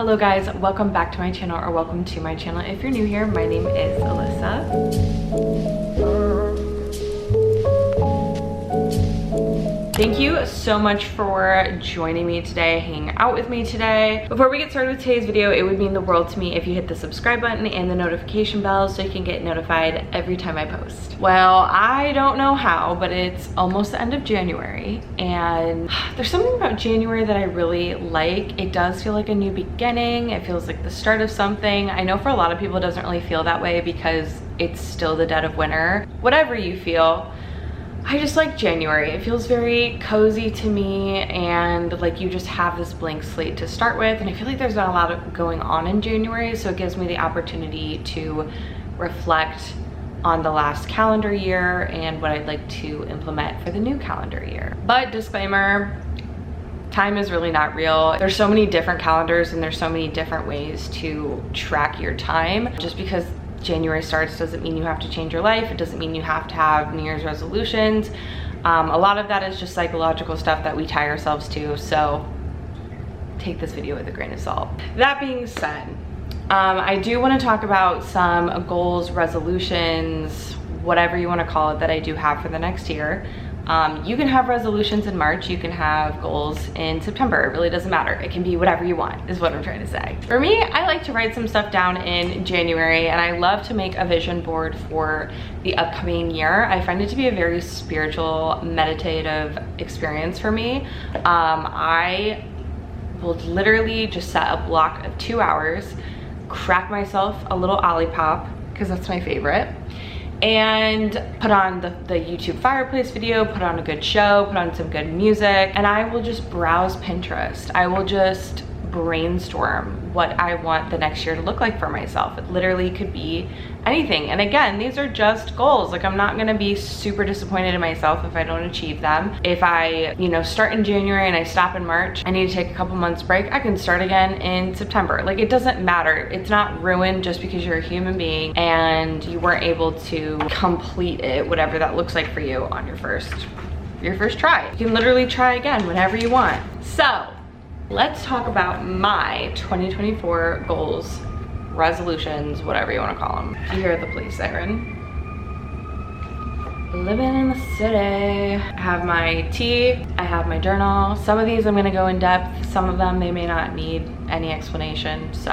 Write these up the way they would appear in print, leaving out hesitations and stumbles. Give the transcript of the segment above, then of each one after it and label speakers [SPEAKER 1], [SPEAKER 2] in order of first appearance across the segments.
[SPEAKER 1] Hello guys, welcome back to my channel, or welcome to my channel. If you're new here, my name is Alyssa. Thank you so much for joining me today, hanging out with me today. Before we get started with today's video, it would mean the world to me if you hit the subscribe button and the notification bell so you can get notified every time I post. Well, I don't know how, but it's almost the end of January, and there's something about January that I really like. It does feel like a new beginning. It feels like the start of something. I know for a lot of people it doesn't really feel that way because it's still the dead of winter. Whatever you feel, I just like January. It feels very cozy to me, and like you just have this blank slate to start with, and I feel like there's not a lot going on in January, so it gives me the opportunity to reflect on the last calendar year and what I'd like to implement for the new calendar year. But disclaimer, time is really not real. There's so many different calendars and there's so many different ways to track your time. Just because January starts doesn't mean you have to change your life. It doesn't mean you have to have New Year's resolutions. A lot of that is just psychological stuff that we tie ourselves to, so take this video with a grain of salt. That being said, I do want to talk about some goals, resolutions, whatever you want to call it, that I do have for the next year. You can have resolutions in March, you can have goals in September. It really doesn't matter. It can be whatever you want, is what I'm trying to say. For me, I like to write some stuff down in January, and I love to make a vision board for the upcoming year. I find it to be a very spiritual, meditative experience for me. I will literally just set a block of 2 hours, crack myself a little Olipop, because that's my favorite, and put on the YouTube fireplace video, put on a good show, put on some good music, and I will just browse Pinterest. I will just brainstorm what I want the next year to look like for myself. It literally could be anything. And again, these are just goals. Like, I'm not gonna be super disappointed in myself if I don't achieve them. If I, start in January and I stop in March, I need to take a couple months break, I can start again in September. Like, it doesn't matter. It's not ruined just because you're a human being and you weren't able to complete it, whatever that looks like for you on your first try. You can literally try again whenever you want. So let's talk about my 2024 goals, resolutions, whatever you want to call them. You hear the police siren. Living in the city. I have my tea, I have my journal. Some of these I'm gonna go in depth. Some of them, they may not need any explanation, so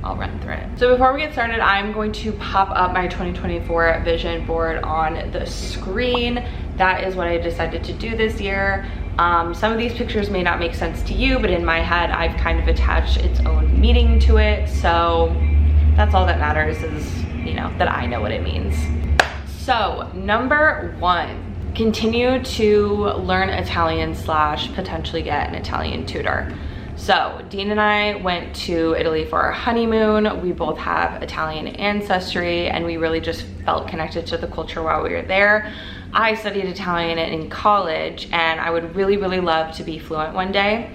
[SPEAKER 1] I'll run through it. So before we get started, I'm going to pop up my 2024 vision board on the screen. That is what I decided to do this year. Some of these pictures may not make sense to you, but in my head, I've kind of attached its own meaning to it. So that's all that matters, is, that I know what it means. So number 1, continue to learn Italian / potentially get an Italian tutor. So Dean and I went to Italy for our honeymoon. We both have Italian ancestry, and we really just felt connected to the culture while we were there. I studied Italian in college, and I would really, really love to be fluent one day.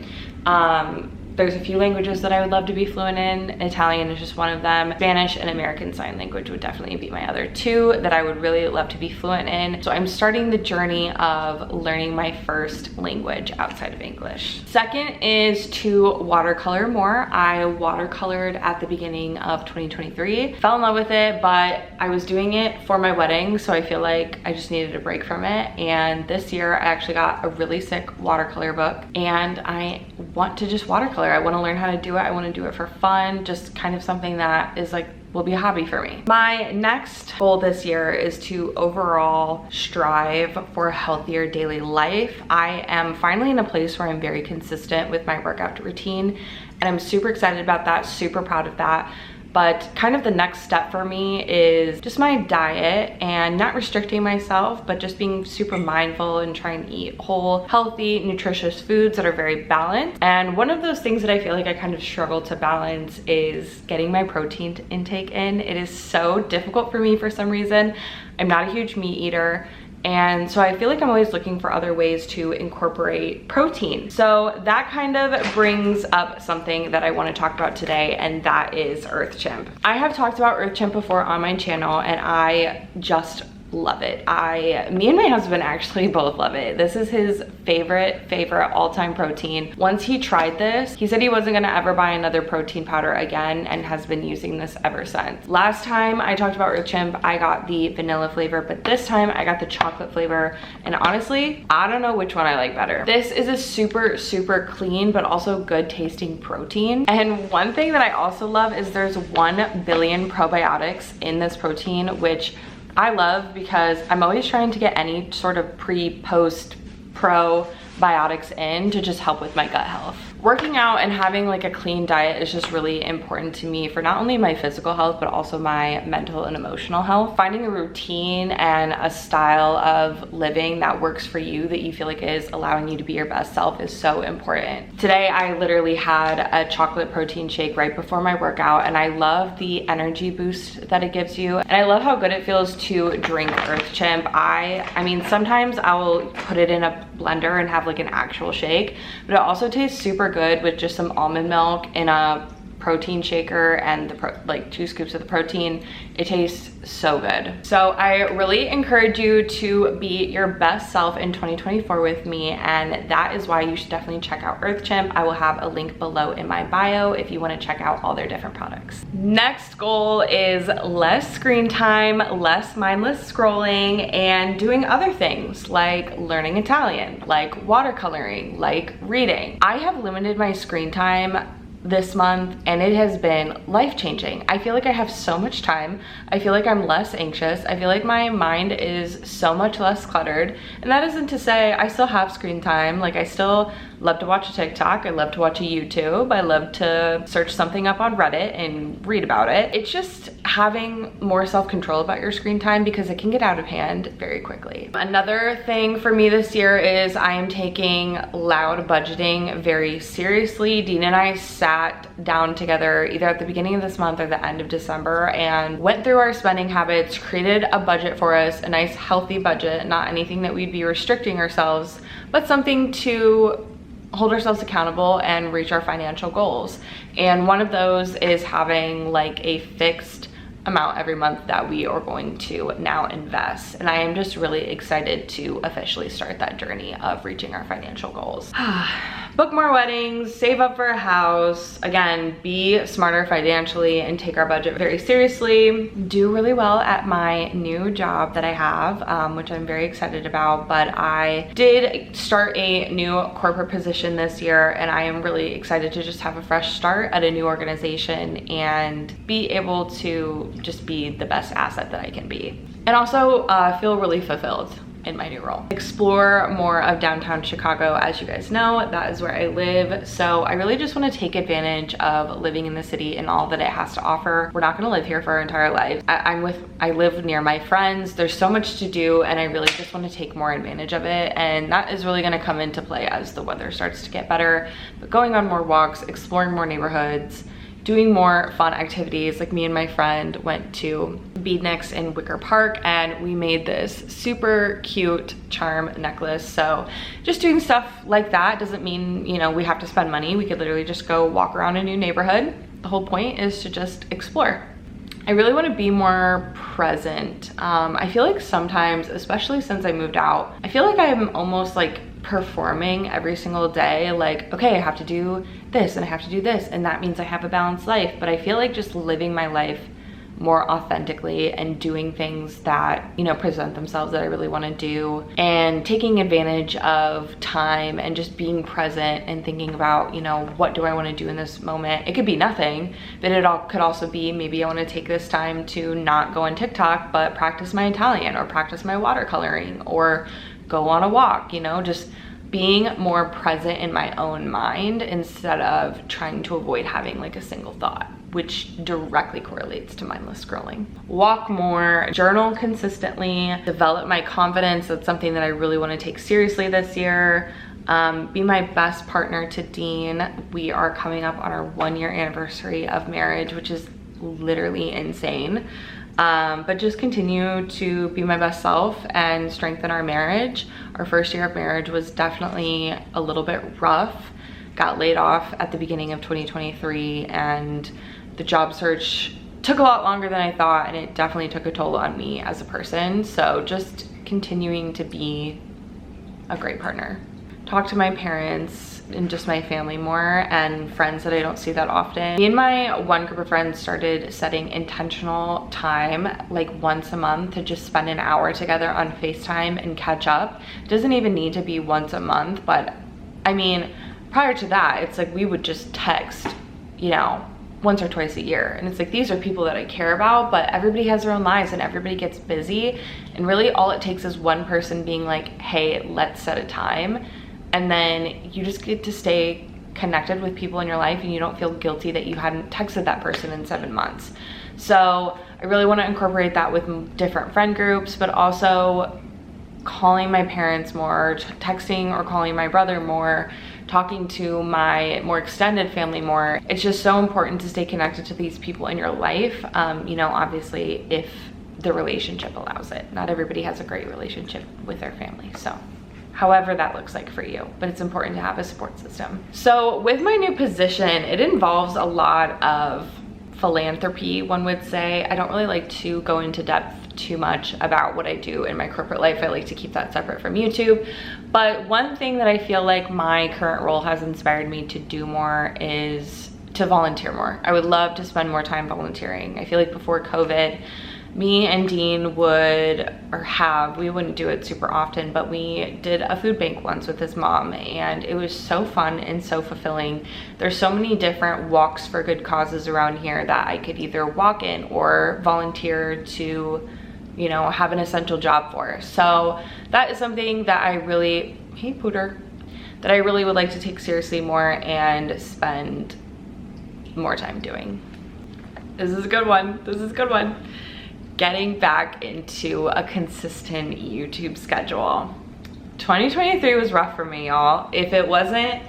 [SPEAKER 1] There's a few languages that I would love to be fluent in. Italian is just one of them. Spanish and American Sign Language would definitely be my other two that I would really love to be fluent in. So I'm starting the journey of learning my first language outside of English. Second is to watercolor more. I watercolored at the beginning of 2023. Fell in love with it, but I was doing it for my wedding, so I feel like I just needed a break from it. And this year I actually got a really sick watercolor book, and I want to just watercolor. I want to learn how to do it. I want to do it for fun, just kind of something that is will be a hobby for me. My next goal this year is to overall strive for a healthier daily life. I am finally in a place where I'm very consistent with my workout routine, and I'm super excited about that, super proud of that. But kind of the next step for me is just my diet, and not restricting myself, but just being super mindful and trying to eat whole, healthy, nutritious foods that are very balanced. And one of those things that I feel like I kind of struggle to balance is getting my protein intake in. It is so difficult for me for some reason. I'm not a huge meat eater, And so I feel like I'm always looking for other ways to incorporate protein. So that kind of brings up something that I want to talk about today, and that is Earth Chimp. I have talked about Earth Chimp before on my channel, and I just love it. Me and my husband actually both love it. This is his favorite all-time protein. Once he tried this, he said he wasn't gonna ever buy another protein powder again and has been using this ever since. Last time I talked about Earth Chimp, I got the vanilla flavor, but this time I got the chocolate flavor. And honestly, I don't know which one I like better. This is a super clean, but also good tasting protein. And one thing that I also love is there's 1 billion probiotics in this protein, which I love because I'm always trying to get any sort of pre-post probiotics in to just help with my gut health. Working out and having like a clean diet is just really important to me for not only my physical health, but also my mental and emotional health. Finding a routine and a style of living that works for you, that you feel like is allowing you to be your best self, is so important. Today, I literally had a chocolate protein shake right before my workout, and I love the energy boost that it gives you. And I love how good it feels to drink Earth Chimp. I mean, sometimes I will put it in a blender and have like an actual shake, but it also tastes super good with just some almond milk in a protein shaker and like 2 scoops of the protein. It tastes so good. So I really encourage you to be your best self in 2024 with me, and that is why you should definitely check out Earth Chimp. I will have a link below in my bio if you want to check out all their different products. Next goal is less screen time, less mindless scrolling, and doing other things like learning Italian, like watercoloring, like reading. I have limited my screen time this month and it has been life-changing. I feel like I have so much time. I feel like I'm less anxious. I feel like my mind is so much less cluttered. And that isn't to say I still have screen time. Like, I still love to watch a TikTok. I love to watch a YouTube. I love to search something up on Reddit and read about it. It's just having more self-control about your screen time because it can get out of hand very quickly. Another thing for me this year is I am taking loud budgeting very seriously. Dean and I sat down together either at the beginning of this month or the end of December and went through our spending habits, created a budget for us, a nice healthy budget, not anything that we'd be restricting ourselves, but something to hold ourselves accountable and reach our financial goals. And one of those is having like a fixed amount every month that we are going to now invest. And I am just really excited to officially start that journey of reaching our financial goals. Book more weddings, save up for a house, again, be smarter financially and take our budget very seriously, do really well at my new job that I have, which I'm very excited about. But I did start a new corporate position this year and I am really excited to just have a fresh start at a new organization and be able to just be the best asset that I can be. And also feel really fulfilled in my new role. Explore more of downtown Chicago. As you guys know, that is where I live. So I really just want to take advantage of living in the city and all that it has to offer. We're not going to live here for our entire lives. I live near my friends. There's so much to do and I really just want to take more advantage of it. And that is really going to come into play as the weather starts to get better. But going on more walks, exploring more neighborhoods, doing more fun activities. Like, me and my friend went to Beadniks in Wicker Park and we made this super cute charm necklace. So just doing stuff like that doesn't mean, you know, we have to spend money. We could literally just go walk around a new neighborhood. The whole point is to just explore. I really want to be more present. I feel like sometimes, especially since I moved out, I feel like I'm almost like performing every single day. Like, okay, I have to do this and I have to do this, and that means I have a balanced life. But I feel like just living my life more authentically and doing things that, you know, present themselves that I really want to do, and taking advantage of time and just being present and thinking about, you know, what do I want to do in this moment? It could be nothing, but it could also be, maybe I want to take this time to not go on TikTok, but practice my Italian or practice my watercoloring or go on a walk, you know, just being more present in my own mind instead of trying to avoid having like a single thought, which directly correlates to mindless scrolling. Walk more, journal consistently, develop my confidence. That's something that I really want to take seriously this year. Be my best partner to Dean. We are coming up on our 1-year anniversary of marriage, which is literally insane. But just continue to be my best self and strengthen our marriage. Our first year of marriage was definitely a little bit rough. Got laid off at the beginning of 2023 and the job search took a lot longer than I thought, and it definitely took a toll on me as a person. So just continuing to be a great partner. Talk to my parents and just my family more, and friends that I don't see that often. Me and my one group of friends started setting intentional time, like once a month, to just spend an hour together on FaceTime and catch up. It doesn't even need to be once a month, but I mean, prior to that, it's like we would just text, you know, once or twice a year. And it's like, these are people that I care about, but everybody has their own lives and everybody gets busy. And really all it takes is one person being like, hey, let's set a time. And then you just get to stay connected with people in your life, and you don't feel guilty that you hadn't texted that person in 7 months. So I really want to incorporate that with different friend groups, but also calling my parents more, texting or calling my brother more, talking to my more extended family more. It's just so important to stay connected to these people in your life. You know, obviously if the relationship allows it. Not everybody has a great relationship with their family, so however that looks like for you, but it's important to have a support system. So with my new position, it involves a lot of philanthropy, one would say. I don't really like to go into depth too much about what I do in my corporate life. I like to keep that separate from YouTube. But one thing that I feel like my current role has inspired me to do more is to volunteer more. I would love to spend more time volunteering. I feel like before COVID, me and Dean we wouldn't do it super often, but we did a food bank once with his mom, and it was so fun and so fulfilling. There's so many different walks for good causes around here that I could either walk in or volunteer to, you know, have an essential job for. So that is something that I really, hey Pooter, that I really would like to take seriously more and spend more time doing. This is a good one. This is a good one. Getting back into a consistent YouTube schedule. 2023 was rough for me, y'all. If it wasn't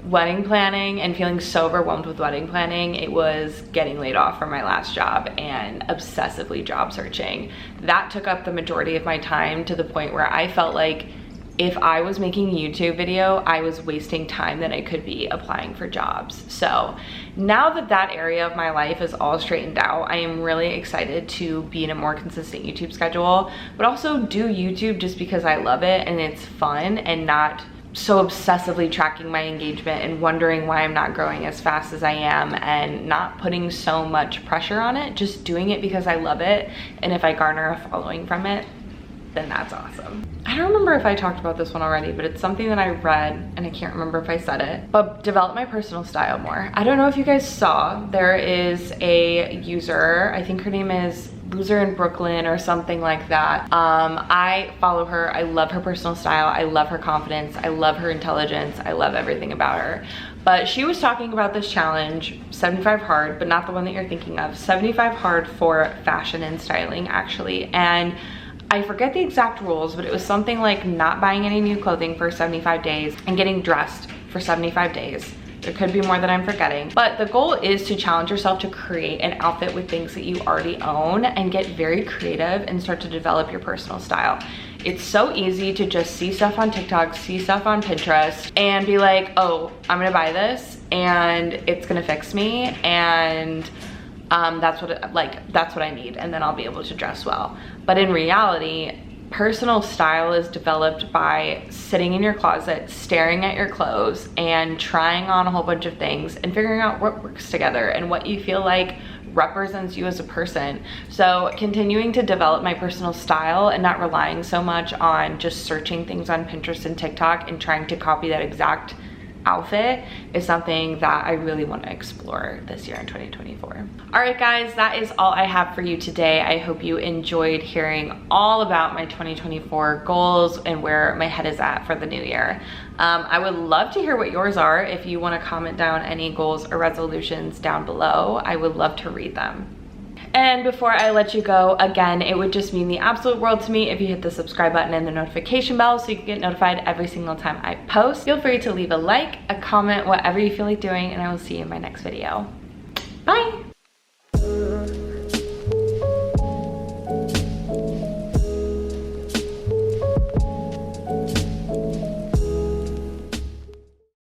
[SPEAKER 1] wedding planning and feeling so overwhelmed with wedding planning, it was getting laid off from my last job and obsessively job searching. That took up the majority of my time, to the point where I felt like if I was making a YouTube video, I was wasting time that I could be applying for jobs. So now that that area of my life is all straightened out, I am really excited to be in a more consistent YouTube schedule, but also do YouTube just because I love it and it's fun, and not so obsessively tracking my engagement and wondering why I'm not growing as fast as I am, and not putting so much pressure on it, just doing it because I love it. And if I garner a following from it, then that's awesome. I don't remember if I talked about this one already, but it's something that I read and I can't remember if I said it, but develop my personal style more. I don't know if you guys saw, there is a user, I think her name is Loser in Brooklyn or something like that. I follow her. I love her personal style. I love her confidence. I love her intelligence. I love everything about her. But she was talking about this challenge, 75 hard, but not the one that you're thinking of. 75 hard for fashion and styling, actually. And I forget the exact rules, but it was something like not buying any new clothing for 75 days and getting dressed for 75 days. There could be more that I'm forgetting, but the goal is to challenge yourself to create an outfit with things that you already own and get very creative and start to develop your personal style. It's so easy to just see stuff on TikTok, see stuff on Pinterest, and be like, oh, I'm gonna buy this and it's gonna fix me, and that's what I need, and then I'll be able to dress well. But in reality, personal style is developed by sitting in your closet, staring at your clothes, and trying on a whole bunch of things and figuring out what works together and what you feel like represents you as a person. So continuing to develop my personal style and not relying so much on just searching things on Pinterest and TikTok and trying to copy that exact outfit is something that I really want to explore this year in 2024. All right, guys, that is all I have for you today. I hope you enjoyed hearing all about my 2024 goals and where my head is at for the new year. I would love to hear what yours are. If you want to comment down any goals or resolutions down below, I would love to read them. And before I let you go, again, it would just mean the absolute world to me if you hit the subscribe button and the notification bell so you can get notified every single time I post. Feel free to leave a like, a comment, whatever you feel like doing, and I will see you in my next video. Bye!